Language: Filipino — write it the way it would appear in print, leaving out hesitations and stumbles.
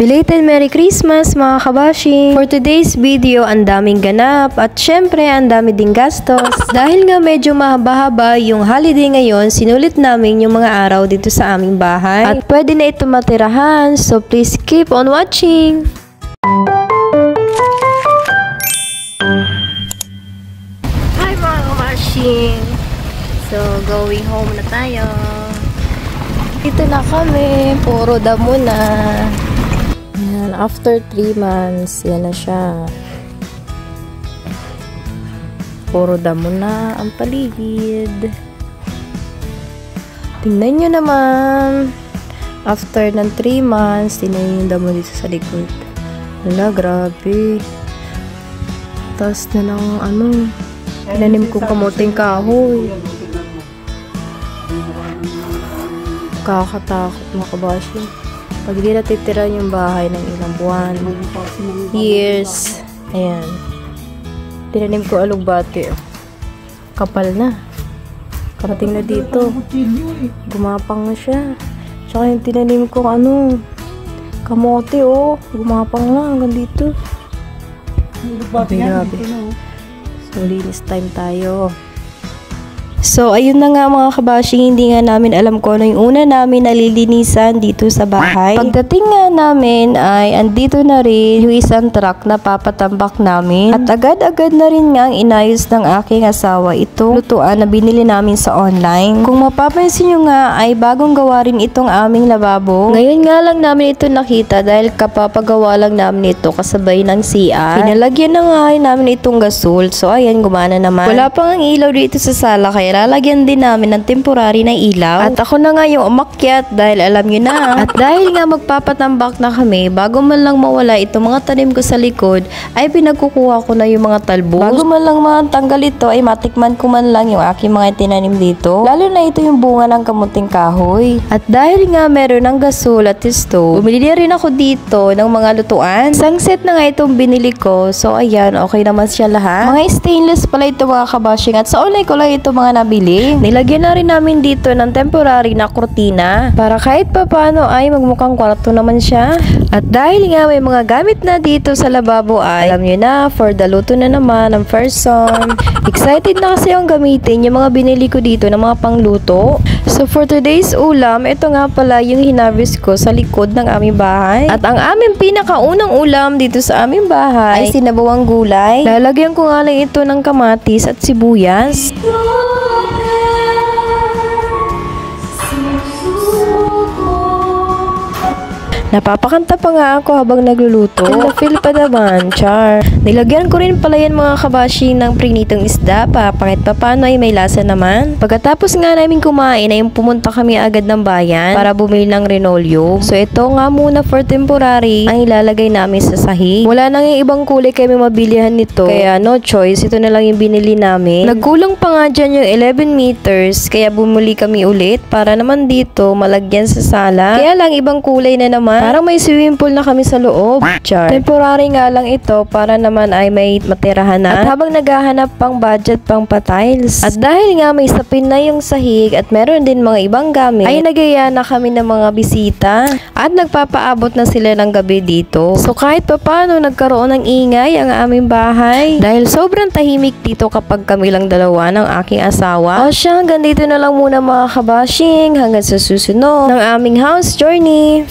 Belated Merry Christmas mga kabashing! For today's video, ang daming ganap at syempre ang dami ding gastos. Dahil nga medyo mahaba-haba yung holiday ngayon, sinulit namin yung mga araw dito sa aming bahay. At pwede na ito matirahan, so please keep on watching! Hi mga kabashing! So, going home na tayo. Dito na kami, puro damo na. Yan, after 3 months, yan na siya. Puro damo na ang paligid. Tingnan nyo naman. After ng 3 months, tingnan yung damo dito sa likod. Wala, grabe. Tapos na ng tinanim kong kamuting kahoy. Kakatakot mga kabashing. Pag di natitira yung bahay ng ilang buwan, years, ayan. Tinanim ko alugbate. Kapal na. Karating na dito. Gumapang na siya. Tsaka yung tinanim ko kamote gumapang na hanggang dito. Grabe. So, linis time tayo. So, ayun na nga mga kabashing, hindi nga namin alam kung ano yung una namin nalilinisan dito sa bahay. Pagdating nga namin ay andito na rin yung isang truck na papatambak namin. At agad-agad na rin nga ang inayos ng aking asawa itong lutuan na binili namin sa online. Kung mapapansin nyo nga ay bagong gawa rin itong aming lababo. Ngayon nga lang namin ito nakita dahil kapapagawa lang namin ito kasabay ng CR. Pinalagyan na nga namin itong gasol. So, ayan, gumana naman. Wala pang ang ilaw dito sa sala kaya lalagyan din namin ng temporary na ilaw. At ako na nga yung umakyat dahil alam nyo na. At dahil nga magpapatambak na kami, bago man lang mawala itong mga tanim ko sa likod, ay pinagkukuha ko na yung mga talbos. Bago man lang matanggal ito, ay matikman ko man lang yung aking mga tinanim dito. Lalo na ito yung bunga ng kamuting kahoy. At dahil nga meron ng gasol at stove, bumili na rin ako dito ng mga lutuan. Isang set na nga itong binili ko. So ayan, okay naman siya lahat. Mga stainless pala ito mga kabashing. At sa online ko lang ito mga nabili. Nilagyan na rin namin dito ng temporary na kurtina para kahit papano ay magmukhang kwarto naman siya. At dahil nga may mga gamit na dito sa lababo ay alam nyo na, for the luto na naman ng person. Excited na kasi yung gamitin yung mga binili ko dito ng mga pangluto. So for today's ulam, ito nga pala yung hinarvest ko sa likod ng aming bahay. At ang aming pinakaunang ulam dito sa aming bahay ay sinabawang gulay. Lalagyan ko nga lang ito ng kamatis at sibuyas. Napapakanta pa nga ako habang nagluluto. Na-feel pa naman, char. Nilagyan ko rin pala yan mga kabashi ng prinitong isda pa kahit pa paano ay may lasa naman. Pagkatapos nga namin kumain ay pumunta kami agad ng bayan para bumili ng linoleum. So ito nga muna for temporary ang ilalagay namin sa sahig. Wala nang yung ibang kulay kami mabilihan nito. Kaya no choice, ito na lang yung binili namin. Nagkulang pa nga dyan yung 11 meters kaya bumuli kami ulit para naman dito malagyan sa sala. Kaya lang ibang kulay na naman. Parang may swimming pool na kami sa loob. Char. Temporary nga lang ito para naman ay may matirahan na. At habang naghahanap pang budget pang pa-tiles. At dahil nga may sapin na yung sahig at meron din mga ibang gamit, ay nagaya na kami ng mga bisita. At nagpapaabot na sila ng gabi dito. So kahit pa paano nagkaroon ng ingay ang aming bahay. Dahil sobrang tahimik dito kapag kami lang dalawa ng aking asawa. O siya, hanggang dito na lang muna mga kabashing. Hanggang sa susunod ng aming house journey.